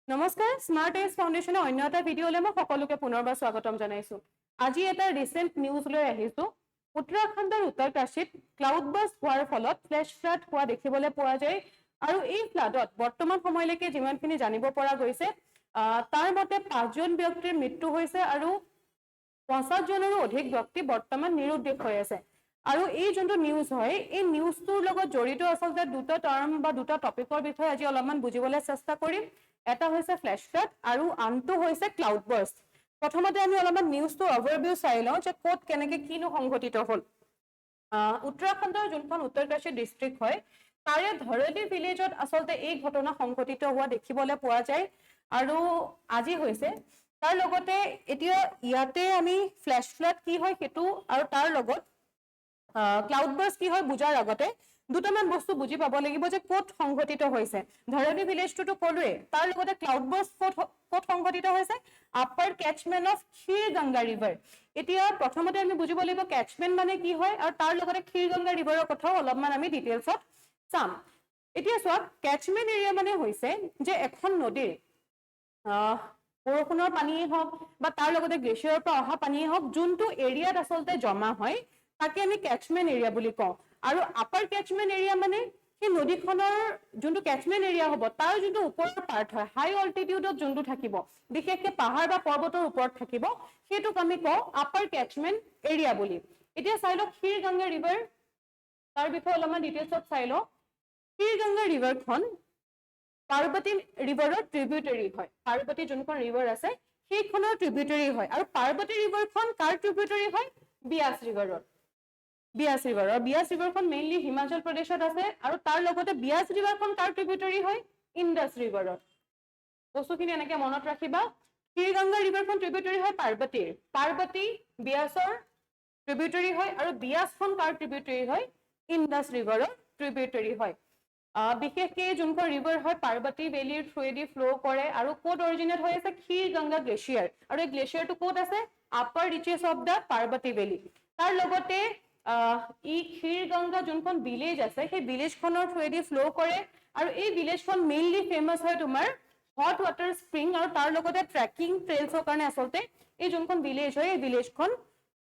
নমস্কাৰ smart as ফাউণ্ডেশ্যনৰ অন্য এটা ভিডিঅ'লৈ মই সকলোকে পুনৰবাৰ স্বাগতম জনাইছোঁ। আজি এটা ৰিসেন্ট নিউজ লৈ আহিছোঁ। উত্তৰাখণ্ডৰ উত্তৰকাশীত ক্লাউড বাৰ্ষ্ট হোৱাৰ ফলত ফ্লেছ ফ্লাড হোৱা দেখিবলৈ পোৱা যায় আৰু এই ফ্লাডত বৰ্তমান সময়লৈকে যিমানখিনি জানিব পৰা গৈছে তাৰ মতে 5জন ব্যক্তিৰ মৃত্যু হৈছে আৰু 50জনৰো অধিক ব্যক্তি বৰ্তমান নিৰুদ্দেশ হৈ আছে। আৰু এই যোনটো নিউজ হয় এই নিউজটোৰ লগত জড়িত আচলতে দুটা টাৰ্ম বা দুটা টপিকৰ বিষয়ে আজি অলপমান বুজিবলৈ চেষ্টা কৰিম। এটা হৈছে ফ্লেছ ফ্লাড আৰু আনটো হৈছে ক্লাউড বাৰ্ষ্ট। প্ৰথমতে আমি অলপমান নিউজটোৰ অভাৰভিউ চাই লওঁ যে ক'ত কেনেকৈ কিনো সংঘটিত হ'ল। উত্তৰাখণ্ডৰ যোনখন উত্তৰকাশী ডিষ্ট্ৰিক্ট হয় তাৰে ধৰলি ভিলেজত আচলতে এই ঘটনা সংঘটিত হোৱা দেখিবলৈ পোৱা যায় আৰু আজি হৈছে। তাৰ লগতে এতিয়া ইয়াতে আমি ফ্লেছ ফ্লাড কি হয় সেইটো আৰু তাৰ লগত ক্লাউড বাৰ্ষ্ট কি হয় বুজাৰ আগতে দুটামান বস্তু বুজি পাব লাগিব যে ক'ত সংঘটিত হৈছে। ধৰলি ভিলেজটোতো ক'লোৱে, তাৰ লগতে ক্লাউড বাৰ্ষ্ট ক'ত সংঘটিত হৈছে আপাৰ কেচমেন্ট অফ ক্ষীৰগংগা ৰিভাৰ। এতিয়া প্ৰথমতে আমি বুজিব লাগিব কেচমেন্ট মানে কি হয় আৰু তাৰ লগতে ক্ষীৰগংগা ৰিভাৰৰ কথাও অলপমান আমি ডিটেইলছত চাম। এতিয়া চোৱা কেচমেন্ট এৰিয়া মানে হৈছে যে এখন নদীৰ বৰষুণৰ পানীয়ে হওক বা তাৰ লগতে গ্লেচিয়াৰৰ পৰা অহা পানীয়ে হওক যোনটো এৰিয়াত আচলতে জমা হয় তাকে আমি কেচমেন্ট এৰিয়া বুলি কওঁ। আৰু আপাৰ কেচমেন্ট এৰিয়া মানে সেই নদীখনৰ যোনটো কেচমেন্ট এৰিয়া হ'ব তাৰ যোনটো ওপৰৰ পাৰ্ট হয় হাই অল্টিটিউডত যোনটো থাকিব বিশেষকৈ পাহাৰ বা পৰ্বতৰ ওপৰত থাকিব সেইটোক আমি কওঁ আপাৰ কেচমেন্ট এৰিয়া বুলি। এতিয়া চাই লওঁ ক্ষীৰগংগা ৰিভাৰ, তাৰ বিষয়ে অলপমান ডিটেইলছত চাই লওঁ। ক্ষীৰগংগা ৰিভাৰখন পাৰ্বতী ৰিভাৰৰ ট্ৰিবিউটাৰী হয়। পাৰ্বতী যোনখন ৰিভাৰ আছে সেইখনৰ ট্ৰিবিউটাৰী হয় আৰু পাৰ্বতী ৰিভাৰখন কাৰ ট্ৰিবিউটাৰী হয় বিয়াছ ৰিভাৰৰ। বিয়াছ ৰিভাৰখন মেইনলি হিমাচল প্ৰদেশত আছে আৰু তাৰ লগতে বিয়াছ ৰিভাৰখন কাৰ ট্ৰিবিউটাৰী হয় ইণ্ডাছ ৰিভাৰৰ। বস্তুখিনি এনেকে মনত ৰাখিবা। ক্ষীৰগংগা ৰিভাৰখন ট্ৰিবিউটাৰী হয় পাৰ্বতীৰ, পাৰ্বতী বিয়াছৰ ট্ৰিবিউটাৰী হয় আৰু বিয়াছখন কাৰ ট্ৰিবিউটাৰী হয় ইণ্ডাছ ৰিভাৰৰ ট্ৰিবিউটাৰী হয়। বিশেষকৈ যোনখন ৰিভাৰ হয় পাৰ্বতী ভেলীৰ থ্ৰুৱেদি ফ্ল' কৰে আৰু ক'ত অৰিজিনেট হৈ আছে ক্ষীৰগংগা গ্লেচিয়াৰ আৰু এই গ্লেচিয়াৰটো ক'ত আছে upper reaches of the Parvati valley. তাৰ লগতে ই ক্ষীৰগংগা যোনখন ভিলেজ আছে সেই ভিলেজখনৰ থ্ৰুৱেদি ফ্ল' কৰে আৰু এই ভিলেজখন মেইনলি ফেমাছ হয় তোমাৰ হট ৱাটাৰ স্প্ৰিং আৰু তাৰ লগতে ট্ৰেকিং ট্ৰেইলছৰ কাৰণে আচলতে এই যোনখন ভিলেজ হয় এই ভিলেজখন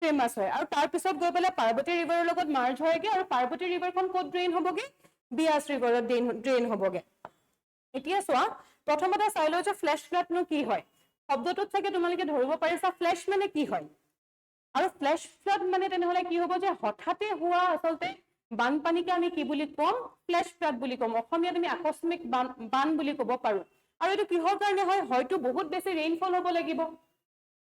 ফেমাছ হয়। আৰু তাৰ পিছত গৈ পেলাই পাৰ্বতী ৰিভাৰৰ লগত মাৰ্জ হয়গে আৰু পাৰ্বতী ৰিভাৰখন ক'ত ড্ৰেইন হ'বগে বিয়াছ ৰিভাৰত ড্ৰেইন হ'বগে। এতিয়া চোৱা প্ৰথমতে চাই লওঁ যে ফ্লেছ ফ্লাডনো কি হয়। শব্দটোত চাগে তোমালোকে ধৰিব পাৰিছা ফ্লেছ মানে কি হয় আৰু ফ্লেছ ফ্লাড মানে তেনেহ'লে কি হ'ব যে হঠাতে হোৱা আচলতে বানপানীকে আমি কি বুলি কম ফ্লেছ ফ্লাড বুলি কম। অসমীয়াত আমি আকস্মিক বান বুলি ক'ব পাৰো। আৰু এইটো কিহৰ কাৰণে হয় হয়তো বহুত বেছি ৰেইনফল হ'ব লাগিব,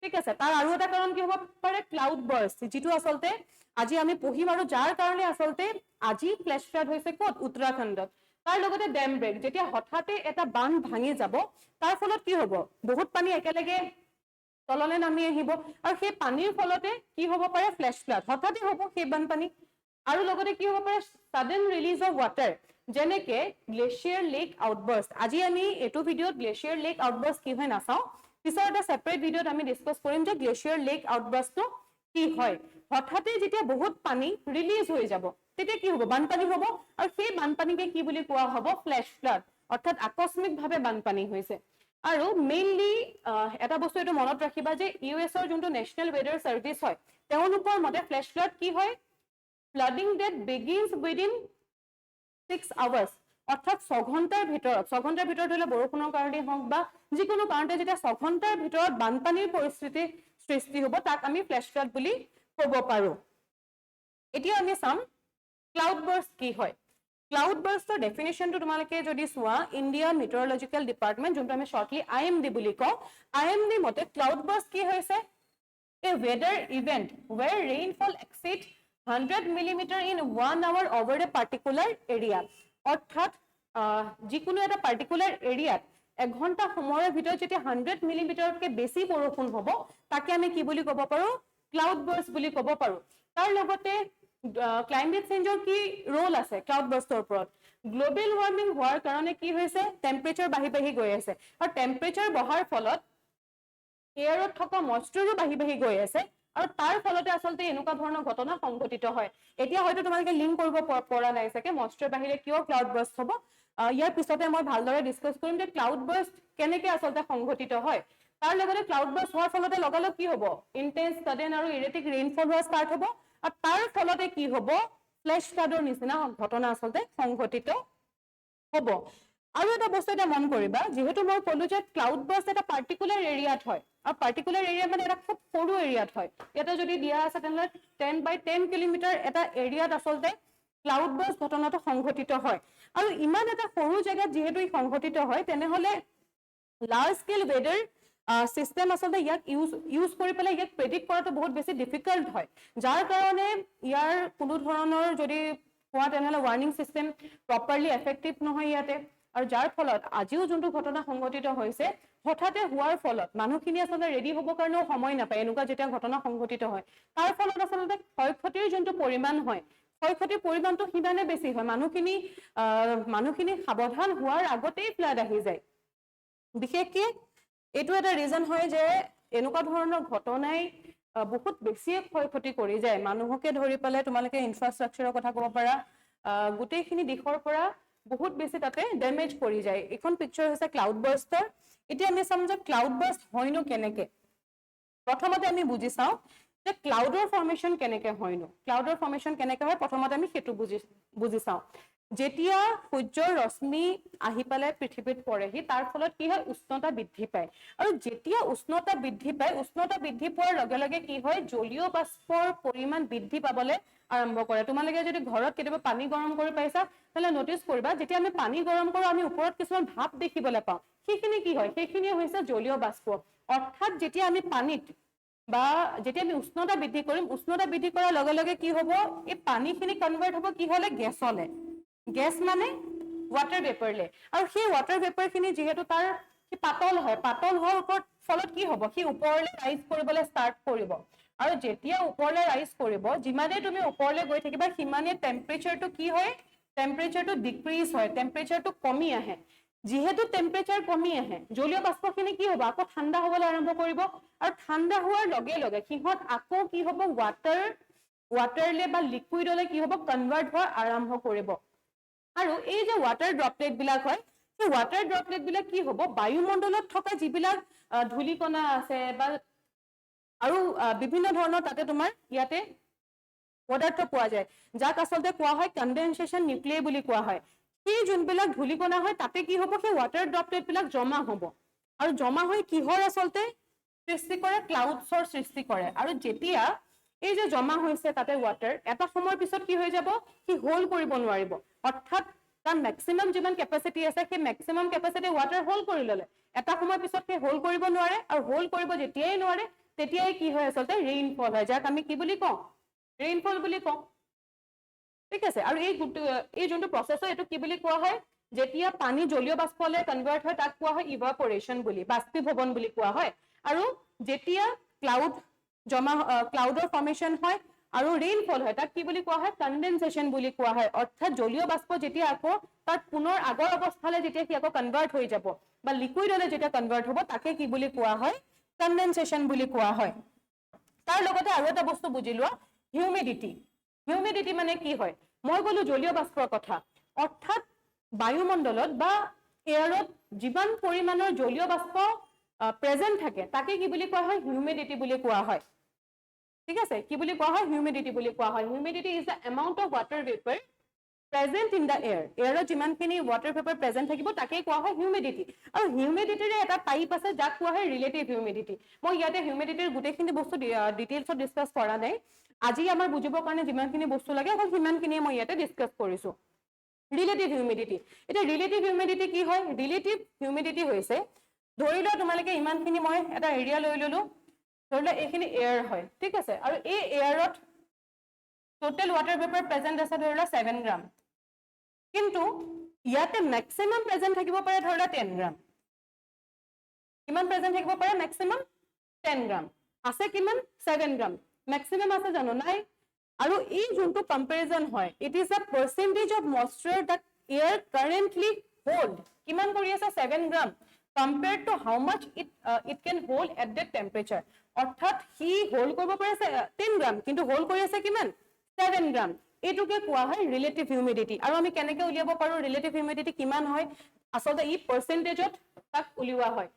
ঠিক আছে। তাৰ আৰু এটা কাৰণ কি হ'ব পাৰে ক্লাউড বাৰ্ষ্ট, যিটো আচলতে আজি আমি পঢ়িম আৰু যাৰ কাৰণে আচলতে আজি ফ্লেছ ফ্লাড হৈছে ক'ত উত্তৰাখণ্ডত। তাৰ লগতে ডেম ব্ৰেক, যেতিয়া হঠাতে এটা বান্ধ ভাঙি যাব তাৰ ফলত কি হ'ব বহুত পানী একেলগে তললৈ নামি আহিব আৰু সেই পানীৰ ফলতে কি হ'ব পাৰে ফ্লেছ ফ্লাড হঠাতে হ'ব সেই বানপানী। আৰু লগতে কি হ'ব পাৰে ছাডেন ৰিলিজ অফ ৱাটাৰ, যেনেকে গ্লেচিয়াৰ লেক আউটবাৰ্ষ্ট। আজি আমি এইটো ভিডিঅ'ত গ্লেচিয়াৰ লেক আউটবাৰ্ষ্ট কি হয় নাচাওঁ, পিছৰ এটা ছেপাৰেট ভিডিঅ'ত আমি ডিছকাছ কৰিম যে গ্লেচিয়াৰ লেক আউটবাৰ্ষ্টটো কি হয়। হঠাতে যেতিয়া বহুত পানী ৰিলিজ হৈ যাব তেতিয়া কি হ'ব বানপানী হ'ব আৰু সেই বানপানীকে কি বুলি কোৱা হ'ব ফ্লেছ ফ্লাড, অৰ্থাৎ আকস্মিকভাৱে বানপানী হৈছে। আৰু মেইনলি এটা বস্তু এইটো মনত ৰাখিবা যে US-ৰ যোনটো নেশ্যনেল ৱেডাৰ ছাৰ্ভিচ হয় তেওঁলোকৰ মতে ফ্লেছ ফ্লাড কি হয় flooding that begins within 6 hours, অৰ্থাৎ 6 ঘণ্টাৰ ভিতৰত হ'লে বৰষুণৰ কাৰণে হওক বা যিকোনো কাৰণতে যেতিয়া 6 ঘণ্টাৰ ভিতৰত বানপানীৰ পৰিস্থিতি সৃষ্টি হ'ব তাক আমি ফ্লেছ ফ্লাড বুলি ক'ব পাৰো। এতিয়া আমি চাম ক্লাউড বাৰ্ষ্ট কি হয়। ক্লাউড বাৰ্ষ্টৰ ডেফিনেশ্যনটো তোমালোকে যদি চোৱা ইণ্ডিয়ান মিটাৰলজিকেল ডিপাৰ্টমেণ্ট যোনটো আমি শ্বৰ্টলি IMD বুলি কওঁ, IMD মতে ক্লাউড বাৰ্ষ্ট কি হৈছে a weather event where rainfall exceeds 100 millimeter in 1 hour over a particular area, অৰ্থাৎ যিকোনো এটা পাৰ্টিকুলাৰ এৰিয়াত এঘণ্টা সময়ৰ ভিতৰত যেতিয়া 100 মিলিমিটাৰতকৈ বেছি বৰষুণ হ'ব তাকে আমি কি বুলি ক'ব পাৰো ক্লাউড বাৰ্ষ্ট বুলি ক'ব পাৰো। তাৰ লগতে ক্লাইমেট চেঞ্জৰ কি ৰোল আছে ক্লাউড বাৰ্ষ্টৰ ওপৰত। গ্ল'বেল ৱাৰ্মিং হোৱাৰ কাৰণে কি হৈছে টেম্পাৰেচাৰ বাঢ়ি গৈ আছে আৰু টেম্পাৰেচাৰ বঢ়াৰ ফলত এয়াৰত থকা মইশ্চাৰো বাঢ়ি গৈ আছে আৰু তাৰ ফলতে আচলতে এনেকুৱা ধৰণৰ ঘটনা সংঘটিত হয় এতিয়া হয়তো তোমালোকে লিংক কৰিব পৰা নাই চাগে মইশ্চাৰ বাহিৰে কিয় ক্লাউড বাৰ্ষ্ট হ'ব ইয়াৰ পিছতে মই ভালদৰে ডিসকাস কৰিম যে ক্লাউড বাৰ্ষ্ট কেনেকৈ আচলতে সংঘটিত হয় তাৰ লগতে ক্লাউড বাৰ্ষ্ট হোৱাৰ ফলতে লগালগ কি হ'ব ইন্টেন্স সাডেন আৰু ইৰেটিক ৰেইনফল হোৱা ষ্টাৰ্ট হ'ব আৰু তাৰ ফলতে কি হ'ব ফ্লেশ ফ্লাডৰ নিচিনা ঘটনা আচলতে সংঘটিত হ'ব আৰু এটা বস্তু এটা মন কৰিবা যেহেতু মই ক'লো যে ক্লাউড বাৰ্ষ্ট এটা পাৰ্টিকুলাৰ এৰিয়াত হয় আৰু পাৰ্টিকুলাৰ এৰিয়া মানে এটা খুব সৰু এৰিয়াত হয় এটা যদি দিয়া আছে তেনেহ'লে 10 by 10 কিলোমিটাৰ এটা এৰিয়াত আচলতে ক্লাউড বাৰ্ষ্ট ঘটনাটো সংঘটিত হয় আৰু ইমান এটা সৰু জায়গাত যেহেতু ই সংঘটিত হয় তেনেহ'লে লাৰ্জ স্কেল ৱেডাৰ সিস্টেম আচলতে ইয়াক ইউজ কৰি পেলাই ইয়াক প্ৰেডিক্ট কৰাটো বহুত বেছি ডিফিকাল্ট হয় যাৰ কাৰণে ইয়াৰ কোনো ধৰণৰ যদি কোৱা তেনেহ'লে ৱাৰ্নিং সিস্টেম প্ৰপাৰলি এফেক্টিভ নহয় ইয়াতে আৰু যাৰ ফলত আজিও যোনটো ঘটনা সংঘটিত হৈছে হঠাতে হোৱাৰ ফলত মানুহখিনি আচলতে ৰেডি হ'বৰ কাৰণেও সময় নাপায় এনেকুৱা যেতিয়া ঘটনা সংঘটিত হয় তাৰ ফলত আচলতে ক্ষয়ক্ষতিৰ যোনটো পৰিমাণ হয় ক্ষয়ক্ষতিৰ পৰিমাণটো সিমানে বেছি হয় মানুহখিনি সাৱধান হোৱাৰ আগতেই ফ্লাড আহি যায় বিশেষকৈ এইটো এটা ৰিজন হয় যে এনেকুৱা ধৰণৰ ঘটনাই বহুত বেছি ক্ষয়ক্ষতি কৰি যায় মানুহকে ধৰি পেলাই তোমালোকে ইনফ্ৰাষ্ট্ৰাকচাৰৰ কথা ক'ব পাৰা গোটেইখিনি দিশৰ পৰা বহুত বেছি তাতে ডেমেজ কৰি যায় এখন পিকচাৰ হৈছে ক্লাউড বাৰ্ষ্টৰ এতিয়া আমি চাম যে ক্লাউড বাৰ্ষ্ট হয়নো কেনেকে প্ৰথমতে আমি বুজি চাওঁ যে ক্লাউডৰ ফৰ্মেশন কেনেকে হয়নো ক্লাউডৰ ফৰ্মেশন কেনেকে হয় প্ৰথমতে আমি হেতু বুজি চাওঁ যেতিয়া সূৰ্যৰ ৰশ্মি আহি পেলাই পৃথিৱীত পৰেহি তাৰ ফলত কি হয় উষ্ণতা বৃদ্ধি পায় আৰু যেতিয়া উষ্ণতা বৃদ্ধি পোৱাৰ লগে লগে কি হয় জলীয় বাষ্পৰ পৰিমাণ বৃদ্ধি পাবলৈ আৰম্ভ কৰে তোমালোকে যদি ঘৰত কেতিয়াবা পানী গৰম কৰি পাইছা তাহলে নোটিস কৰিবা যেতিয়া আমি পানী গৰম কৰো আমি ওপৰত কিছুমান ভাপ দেখিবলৈ পাওঁ সেইখিনি কি হয় সেইখিনি হৈছে জলীয় বাষ্প অৰ্থাৎ যেতিয়া আমি পানীত বা যেতিয়া আমি উষ্ণতা বৃদ্ধি কৰিম উষ্ণতা বৃদ্ধি কৰাৰ লগে লগে কি হ'ব এই পানীখিনি কনভাৰ্ট হ'ব কি হ'লে গেছলে গেছ মানে ওয়াটাৰ ভেপৰলে আৰু সেই ওয়াটাৰ ভেপৰখিনি যেহেতু তাৰ পাতল হোৱাৰ ফলত কি হ'ব সি ওপৰলৈ ৰাইজ কৰিবলৈ ষ্টাৰ্ট কৰিব আৰু যেতিয়া ওপৰলৈ ৰাইজ কৰিব যিমানে তুমি ওপৰলৈ গৈ থাকিবা সিমানে টেম্পাৰেচাৰটো কি হয় টেম্পাৰেচাৰটো ডিক্ৰিজ হয় টেম্পাৰেচাৰটো কমি আহে যেহেতু টেম্পাৰেচাৰ কমি আহে জলীয় বাষ্পখিনি কি হ'ব আকৌ ঠাণ্ডা হ'বলৈ আৰম্ভ কৰিব আৰু ঠাণ্ডা হোৱাৰ লগে লগে সিহঁত আকৌ কি হ'ব ওয়াটাৰলে বা লিকুইডলে কি হ'ব কনভাৰ্ট হোৱা আৰম্ভ কৰিব আৰু এই যে ওয়াটাৰ ড্ৰপলেট বিলাক হয় সেই ওয়াটাৰ ড্ৰপলেট বিলাক কি হ'ব বায়ুমণ্ডলত থকা যিবিলাক ধূলিকণা আছে বা আৰু বিভিন্ন ধৰণৰ তাতে তোমাৰ ইয়াতে পদাৰ্থ পোৱা যায় যাক আচলতে কোৱা হয় কনডেনসেচন নিউক্লিয়াই বুলি কোৱা হয় সেই যোনবিলাক ধূলিকণা হয় তাতে কি হ'ব সেই ওয়াটাৰ ড্ৰপলেট বিলাক জমা হ'ব আৰু জমা হৈ কিহৰ আচলতে সৃষ্টি কৰে ক্লাউডছৰ সৃষ্টি কৰে আৰু যেতিয়া এই যে জমা হৈছে তাতে ওয়াটাৰ এটা সময়ৰ পিছত কি হৈ যাব কি হোল কৰিব নোৱাৰিব অৰ্থাৎ তাৰ ম্যাক্সিমাম যিমান ক্যাপাসিটি আছে সেই ম্যাক্সিমাম ক্যাপাসিটি ওয়াটাৰ হোল কৰি ললে এটা সময়ৰ পিছত সেই হোল কৰিব নোৱাৰে আৰু হোল কৰিব যেতিয়াই নোৱাৰে তেতিয়াই কি হয় আচলতে ৰেইনফল হয় যাক আমি কি বুলি কওঁ ৰেইনফল বুলি কওঁ ঠিক আছে আৰু এই যোনটো প্ৰসেস হয় এটো কি বুলি কোৱা হয় যেতিয়া পানী জলীয় বাষ্পলে কনভাৰ্ট হয় তাক কোৱা হয় ইভাপোৰেশন বুলি বাষ্পীভৱন বুলি কোৱা হয় আৰু যেতিয়া ক্লাউডৰ ফৰ্মেশন হয় আৰু ৰেইনফল হয় তাক কি বুলি কোৱা হয় কনডেনসেচন বুলি কোৱা হয় অৰ্থাৎ জলীয় বাষ্প যেতিয়া আকৌ তাত পুনৰ আগৰ অৱস্থালৈ যেতিয়া কি আকৌ কনভাৰ্ট হৈ যাব বা লিকুইডলৈ যেতিয়া কনভাৰ্ট হ'ব তাকে কি বুলি কোৱা হয় কনডেনসেচন বুলি কোৱা হয় তাৰ লগতে আৰু এটা বস্তু বুজি লোৱা হিউমিডিটি মানে কি হয় মই ক'লো জলীয় বাষ্পৰ কথা অৰ্থাৎ বায়ুমণ্ডলত বা এয়াৰত যিমান পৰিমাণৰ জলীয় বাষ্প প্ৰেজেন্ট থাকে তাকে কি বুলি কোৱা হয় হিউমিডিটি বুলি কোৱা হয় ঠিক আছে কি বুলি কোৱা হয় হিউমিডিটি বুলি কোৱা হয় humidity is the amount of water vapour present in the air এয়াৰত যিমানখিনি ওয়াটাৰ ভেপাৰ প্ৰেজেন্ট থাকিব তাকেই কোৱা হয় হিউমিডিটি আৰু হিউমিডিটিৰে এটা টাইপ আছে যাক কোৱা হয় ৰিলেটিভ হিউমিডিটি মই ইয়াতে হিউমিডিটিৰ গোটেইখিনি বস্তু ডিটেইলছত ডিসকাস কৰা নাই আজি আমাৰ বুজিবৰ কাৰণে যিমানখিনি বস্তু লাগে অকল সিমানখিনি মই ইয়াতে ডিসকাস কৰিছো ৰিলেটিভ হিউমিডিটি এটা ৰিলেটিভ হিউমিডিটি কি হয় ৰিলেটিভ হিউমিডিটি হৈছে ধৰি লোৱা তোমালোকে ইমানখিনি মই এটা এৰিয়া লৈ ললো ধৰি লোৱা এইখিনি এয়াৰ হয় ঠিক আছে আৰু এই এয়াৰত টোটাল ওয়াটাৰ ভেপাৰ প্ৰেজেন্ট আছে ধৰি লোৱা 7 গ্ৰাম কিন্তু ইয়াতে ম্যাক্সিমাম প্ৰেজেন্ট থাকিব পাৰে ধৰি লোৱা 10 গ্ৰাম কিমান প্ৰেজেন্ট থাকিব পাৰে ম্যাক্সিমাম 10 গ্ৰাম আছে কিমান 7 গ্ৰাম ম্যাক্সিমাম আছে জানো নাই আৰু এই যোনটো কম্পেৰিজন হয় it is a percentage of moisture that air currently hold কিমান কৰি আছে 7 গ্ৰাম compared to how much it can hold at that temperature অৰ্থাৎ হি হোল্ড কৰিব পাৰিছে 10 গ্ৰাম কিন্তু হোল্ড কৰি আছে কিমান 7 গ্ৰাম এটুকে কোৱা হয় ৰিলেটিভ হিউমিডিটি আৰু আমি কেনেকৈ উলিয়াব পাৰো ৰিলেটিভ হিউমিডিটি কিমান হয় আসলে ই পাৰ্চেন্টেজত তাক উলিওৱা হয়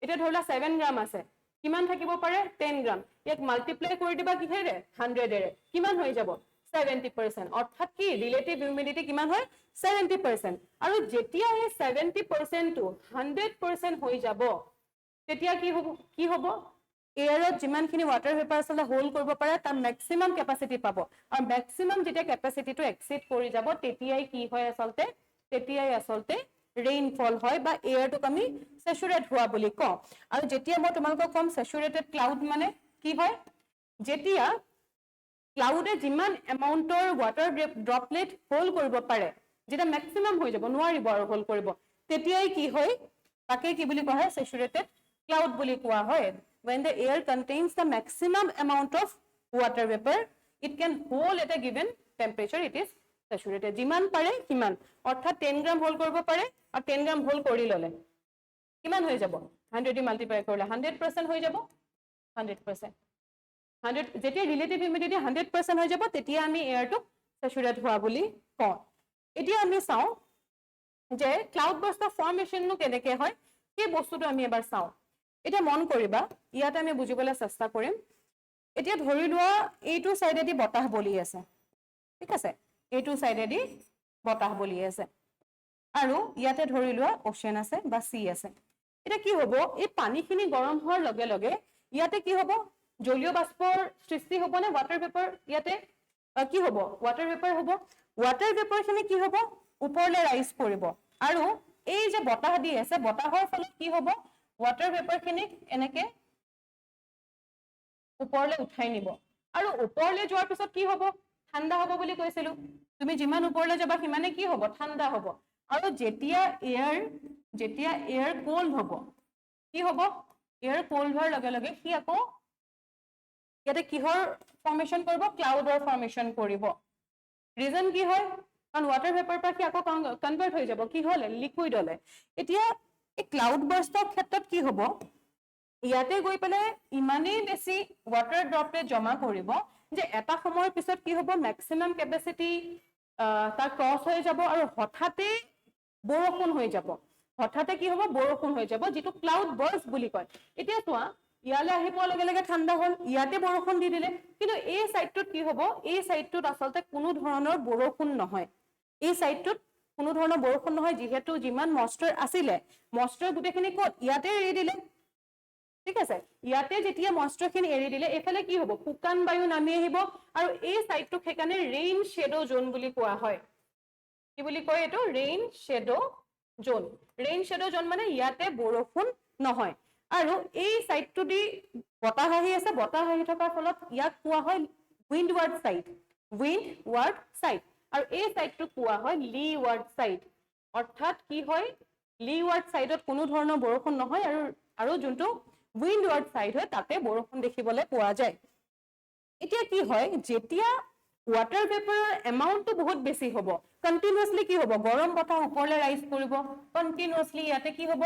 এটা ধৰলা 7 গ্ৰাম আছে কিমান থাকিব পাৰে 10 গ্ৰাম ইয়াক মাল্টিপ্লাই কৰি দিবা কিহেৰে 100 এৰে কিমান হৈ যাব 70% অৰ্থাৎ কি ৰিলেটিভ হিউমিডিটি কিমান হয় 70% আৰু যেতিয়া এই 70% টো 100% হৈ যাব তেতিয়া কি হ'ব এয়াৰত যিমানখিনি ওয়াটাৰ ভেপাৰ আছে হোল্ড কৰিব পাৰে তাৰ ম্যাক্সিমাম ক্যাপাসিটি পাব আৰু ম্যাক্সিমাম যেতিয়া ক্যাপাসিটিটো এক্সিড কৰি যাব তেতিয়াই কি হয় আসলতে ৰেইনফল হয় বা এয়াৰটোক আমি স্যাচুৰেট হোৱা বুলি কওঁ আৰু যেতিয়া মই তোমালোকক কম স্যাচুৰেটেড ক্লাউড মানে কি হয় যেতিয়া ক্লাউডে যিমান এমাউন্টৰ ওয়াটাৰ ড্ৰপলেট হোল্ড কৰিব পাৰে যেটা ম্যাক্সিমাম হৈ যাব নোৱাৰিব আৰু হোল্ড কৰিব তেতিয়াই কি হয় তাকে কি বুলি কোৱা হয় স্যাচুৰেটেড cloud বুলি কোৱা হয় when the air contains the maximum amount of water vapor it can hold at a given temperature it is saturated যিমান পাৰে সিমান অৰ্থাৎ 10 গ্ৰাম হোল্ড কৰিব পাৰে আৰু 10 গ্ৰাম হোল্ড কৰি ললে কিমান হৈ যাব 100 দি মাল্টিপ্লাই কৰিলে 100% হৈ যাব 100% 100 যেতিয়া ৰিলেটিভ হিউমিডিটি 100% হৈ যাব তেতিয়া আমি এয়াৰটো স্যাচুৰেট হোৱা বুলি কওঁ এতিয়া আমি চাও যে ক্লাউড বাৰ্ষ্টৰ ফৰ্মেশননো কেনেকৈ হয় সেই বস্তুটো আমি এবাৰ চাও এটা মন কৰিবা ইয়াতে আমি বুজিবলৈ চেষ্টা কৰিম এতিয়া ধৰি লোৱা এইটো সাইডেদি বতাহ বলি আছে ঠিক আছে এইটো সাইডেদি বতাহ বলি আছে আৰু ইয়াতে ধৰি লোৱা ওশেন আছে বা সি আছে এটা কি হ'ব এই পানীখিনি গৰম হোৱাৰ লগে লগে ইয়াতে কি হ'ব জলীয় বাষ্পৰ সৃষ্টি হ'ব নে ওয়াটাৰ ভেপাৰ ইয়াতে কি হ'ব ওয়াটাৰ ভেপাৰ হ'ব ওয়াটাৰ ভেপাৰখিনি কি হ'ব ওপৰলৈ ৰাইজ কৰিব আৰু এই যে বতাহ দি আছে বতাহৰ ফলত কি হ'ব ওয়াটাৰ ভেপাৰখিনিক এনেকে ওপৰলৈ উঠাই নিব আৰু ওপৰলৈ যোৱাৰ পিছত কি হ'ব ঠাণ্ডা হ'ব বুলি কৈছিলো তুমি যিমান ওপৰলৈ যাবা সিমানে কি হ'ব ঠাণ্ডা হ'ব আৰু যেতিয়া এয়াৰ কোল্ড হ'ব কি হ'ব এয়াৰ কোল্ড হোৱাৰ লগে লগে কি আকৌ ইয়াতে কিহৰ ফৰ্মেশন কৰিব ক্লাউডৰ ফৰ্মেশন কৰিব ৰিজন কি হয় কাৰণ ওয়াটাৰ ভেপাৰ পৰা কি আকৌ কনভাৰ্ট হৈ যাব কি হলে লিকুইড হলে এতিয়া এই ক্লাউড বাৰ্ষ্টৰ ক্ষেত্ৰত কি হ'ব ইয়াতে গৈ পেলাই ইমানেই বেছি ওয়াটাৰ ড্ৰপলেট জমা কৰিব যে এটা সময়ৰ পিছত কি হ'ব ম্যাক্সিমাম ক্যাপাসিটি তাৰ ক্ৰস হৈ যাব আৰু হঠাতে বৰষুণ হৈ যাব হঠাতে কি হ'ব বৰষুণ হৈ যাব যেটো ক্লাউড বাৰ্ষ্ট বুলি কয় এতিয়া চোৱা ইয়ালে আহি পোৱাৰ লগে লগে ঠাণ্ডা হ'ল ইয়াতে বৰষুণ দি দিলে কিন্তু এই সাইডটোত কি হ'ব এই সাইডটোত আসলতে কোনো ধৰণৰ বৰষুণ নহয় এই সাইডটোত কোনো ধৰণৰ বৰষুণ নহয় যেহেতু যিমান মইশ্চাৰ আছিলে মইশ্চাৰ গুটেখিনি ক'ত ইয়াতে এৰি দিলে ঠিক আছে ইয়াতে যেতিয়া মইশ্চাৰখিনি এৰি দিলে এফালে কি হ'ব শুকান বায়ু নামি আহিব আৰু এই সাইডটোক হেকানে ৰেইন শ্যাডো জোন বুলি কোৱা হয় কি বুলি কয় এটো ৰেইন শ্যাডো জোন মানে ইয়াতে বৰষুণ নহয় আৰু এই সাইডটো দি বতাহ আহি আছে বতাহ আহি থকাৰ ফলত ইয়াক কোৱা হয় উইন্ডৱাৰ্ড সাইড আৰু এই সাইডটো কোৱা হয় লিৱাৰ্ড সাইড অৰ্থাৎ কি হয় লিৱাৰ্ড সাইডত কোনো ধৰণৰ বৰষুণ নহয় আৰু যোনটো উইন্ডৱাৰ্ড সাইড হয় তাতে বৰষুণ দেখিবলৈ পোৱা যায় এতিয়া কি হয় যেতিয়া ওয়াটাৰ ভেপাৰৰ এমাউন্টটো বহুত বেছি হ'ব কন্টিনিউয়াসলি কি হ'ব গৰম বতাহ ওপৰলৈ ৰাইজ কৰিব কন্টিনিউয়াসলি ইয়াতে কি হ'ব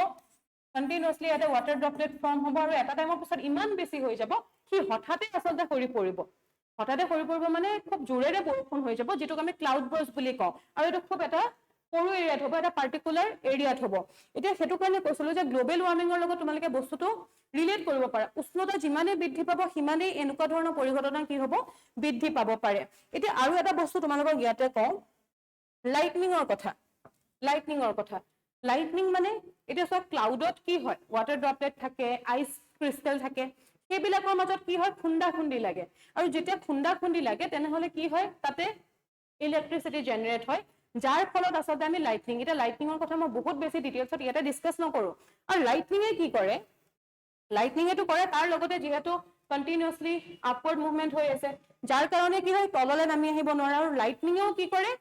কন্টিনিউয়াসলি ইয়াতে ওয়াটাৰ ড্ৰপলেট ফৰ্ম হ'ব আৰু এটা টাইমৰ পিছত ইমান বেছি হৈ যাব কি হঠাতে আসলতে সৰি পৰিব মানে খুব জোৰেৰে বৰষুণ হৈ যাব যেটোক আমি ক্লাউড বাৰ্ষ্ট বুলি কওঁ আৰু এটা খুব এটা সৰু এৰিয়াত হ'ব এটা পাৰ্টিকুলাৰ এৰিয়াত হ'ব এতিয়া হেতু কাৰণে কৈছিলো যে গ্লোবেল ওয়াৰ্মিংৰ লগত তোমালোকে বস্তুটো ৰিলেট কৰিব পাৰা উষ্ণতা যিমানে বৃদ্ধি পাব সিমানেই এনেকুৱা ধৰণৰ পৰিঘটনা কি হ'ব বৃদ্ধি পাব পাৰে এতিয়া আৰু এটা বস্তু তোমালোকক ইয়াতে কওঁ লাইটনিংৰ কথা লাইটনিং মানে এটা সব ক্লাউডত কি হয় ওয়াটাৰ ড্ৰপলেট থাকে আইস ক্ৰিস্টাল থাকে সেইবিলাকৰ মাজত কি হয় খুন্দি লাগে আৰু যেতিয়া খুন্দি লাগে তেনেহলে কি হয় তাতে ইলেক্ট্ৰিসিটি জেনাৰেট হয় যাৰ ফলত আসলে আমি লাইটনিং এটা লাইটনিংৰ কথা মই বহুত বেছি ডিটেইলছত ইয়াতে ডিসকাস নকৰো আৰু লাইটনিংয়ে কি কৰে লাইটনিংটো কৰে তাৰ লগতে যেহেতু কন্টিনিউয়াসলি আপওয়াৰ্ড মুভমেন্ট হৈ আছে যাৰ কাৰণে কি হয় তললৈ নামি আহিব নোৱাৰে আৰু লাইটনিংও কি কৰে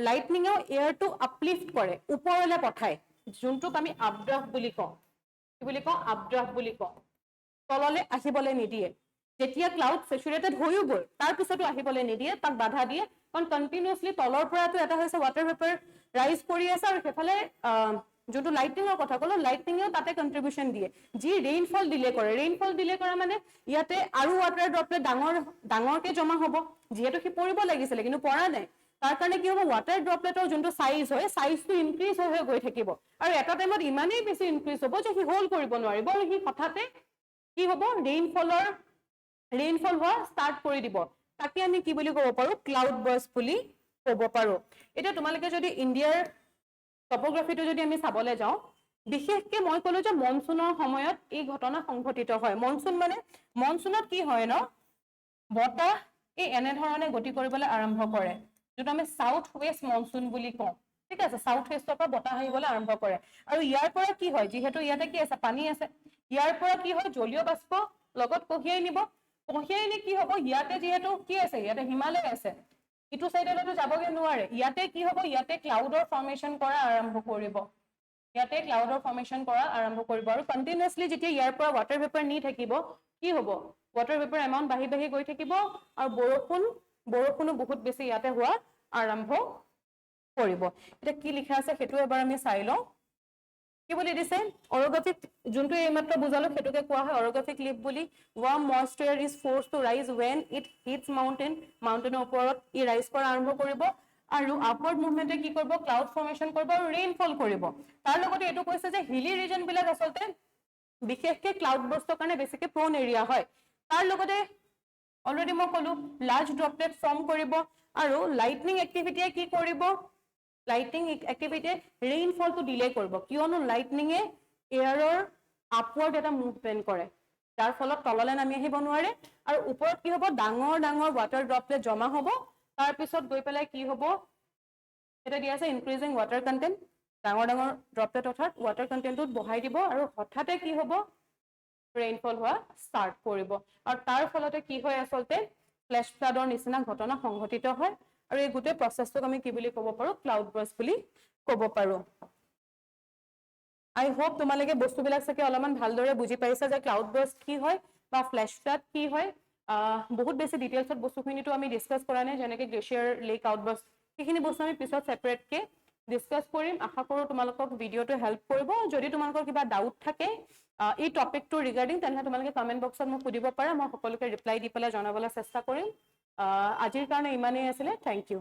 লাইটনিংও এয়াৰটো আপলিফ্ট কৰে ওপৰলৈ পঠায় যোনটোক আমি আপড্ৰাফ্ট বুলি কওঁ কি বুলি কওঁ আপড্ৰাফ্ট বুলি কওঁ তললৈ আহিবলৈ নিদিয়ে যেতিয়া ক্লাউড স্যাচুৰেটেড হৈও গ'ল তাৰ পিছতো আহিবলৈ নিদিয়ে তাক বাধা দিয়ে কাৰণ কন্টিনিউয়াসলি তলৰ পৰাটো এটা হৈছে ওয়াটাৰ ভেপাৰ ৰাইজ কৰি আছে আৰু সেফালে যোনটো লাইটনিঙৰ কথা ক'লো লাইটনিঙেও তাতে কন্ট্ৰিবিউশন দিয়ে যি ৰেইনফল ডিলে কৰা মানে ইয়াতে আৰু ৱাটাৰ ড্ৰপলেট ডাঙৰকে জমা হ'ব যিহেতু কি পৰিব লাগিছিল কিন্তু পৰা নাই তাৰ কাৰণে কি হ'ব ৱাটাৰ ড্ৰপলেটৰ যোনটো সাইজ হয় সাইজটো ইনক্ৰিজ হৈ গৈ থাকিব আৰু এটা টাইমত ইমানেই বেছি ইনক্ৰিজ হ'ব যে হি হোল্ড কৰিব নোৱাৰিব আৰু হি হঠাতে কি হ'ব ৰেইনফল হোৱা ষ্টাৰ্ট কৰি দিব তাকে আমি কি বুলি ক'ব পাৰো ক্লাউড বাৰ্ষ্ট বুলি ক'ব পাৰো এটা তোমালোকে যদি ইণ্ডিয়াৰ টপোগ্ৰাফিটো যদি আমি চাবলৈ যাওঁ বিশেষকৈ মই ক'লো যে মনসুনৰ সময়ত এই ঘটনা সংঘটিত হয় মনসুন মানে মনসুনত কি হয় ন বতাহ এই এনে ধৰণে গতি কৰিবলৈ আৰম্ভ কৰে যেটো আমি সাউথ ওয়েস্ট মনসুন বুলি কওঁ ঠিক আছে সাউথ ওয়েষ্টৰ পৰা বতাহ আহিবলৈ আৰম্ভ কৰে আৰু ইয়াৰ পৰা কি হয় যেহেতু ইয়াতে কি আছে পানী আছে ইয়াৰ পৰা কি হয় জলীয় বাষ্প লগত কঢ়িয়াই নিব কি হ'ব ইয়াতে যেহেতু কি আছে ইয়াতে হিমালয় আছে ইটো সাইডলৈতো যাবগে নোৱাৰে ইয়াতে কি হ'ব ইয়াতে ক্লাউডৰ ফৰ্মেশন কৰা আৰম্ভ কৰিব আৰু কন্টিনিউয়াসলি যেতিয়া ইয়াৰ পৰা ওয়াটাৰ ভেপাৰ নি থাকিব কি হ'ব ওয়াটাৰ ভেপাৰ এমাউন্ট বাঢ়ি গৈ থাকিব আৰু বৰষুণো বহুত বেছি ইয়াতে হোৱা আৰম্ভ কৰিব এটা কি লিখা আছে হেতু এবাৰ আমি চাই লওঁ কি বুলি দিছে অৰগ্ৰাফিক যোনটো এইমাত্ৰ বুজালো হেতুকে কোৱা হয় অৰগ্ৰাফিক লিফ বুলি warm moisture is forced to rise when it hits mountainৰ ওপৰত ই ৰাইজ কৰা আৰম্ভ কৰিব আৰু আপৱাৰ্ড মুভমেন্টে কি কৰিব ক্লাউড ফৰ্মেশন কৰিব আৰু ৰেইনফল কৰিব তাৰ লগতে এটো কৈছে যে হিলি ৰিজন বিলাক আসলতে বিশেষকৈ ক্লাউড বাৰ্ষ্টৰ কাৰণে বেছিকে প্ৰোন এৰিয়া হয় তাৰ লগতে অলৰেডি মই ক'লো লাৰ্জ ড্ৰপলেট ফৰ্ম কৰিব আৰু লাইটনিং এক্টিভিটিয়ে কি কৰিব লাইটনিং এক্টিভিটিয়ে ৰেইনফলটো ডিলে কৰিব কিয়নো লাইটনিঙে এয়াৰৰ আপৱাৰ্ড এটা মুভমেন্ট কৰে যাৰ ফলত তললৈ নামি আহিব নোৱাৰে আৰু ওপৰত কি হ'ব ডাঙৰ ওয়াটাৰ ড্ৰপলেট জমা হ'ব তাৰ পিছত গৈ পেলাই কি হ'ব এটা দিয়া আছে ইনক্ৰিজিং ওয়াটাৰ কন্টেন্ট ডাঙৰ ড্ৰপলেট অৰ্থাৎ ওয়াটাৰ কন্টেন্টত বঢ়াই দিব আৰু হঠাতে কি হ'ব ৰেইনফল হোৱা ষ্টাৰ্ট কৰিব আৰু তাৰ ফলতে কি হয় আসলতে ফ্লেশ ফ্লাডৰ নিচিনা ঘটনা সংঘটিত হয় আৰু এই গোটেই প্ৰসেছটোক আমি কি বুলি ক'ব পাৰো ক্লাউড বাৰ্ষ্ট বুলি ক'ব পাৰো I hope তোমালোকে বস্তুবিলাক চাগে অলপমান ভালদৰে বুজি পাইছা যে ক্লাউড বাৰ্ষ্ট কি হয় বা ফ্লেশ ফ্লাড কি হয় বহুত বেছি ডিটেইলছত বস্তুখিনিটো আমি ডিসকাস কৰা নাই যেনেকৈ গ্লেচিয়াৰ লেক আউটবাৰ্ষ্ট সেইখিনি বস্তু আমি পিছত সেপাৰেটকে ডিসকাস কৰিম আশা কৰো তোমালোকক ভিডিওটো হেল্প কৰিব যদি তোমালোকৰ কিবা ডাউট থাকে এই টপিকটো ৰিগাৰ্ডিং তেনে তোমালোকে কমেন্ট বক্সত মোক সুধিব পাৰা মই সকলোকে ৰিপ্লাই দি পেলাই জনাবলৈ চেষ্টা কৰিম আজিৰ কাৰণে ইমানেই আছিল থ্যাংক ইউ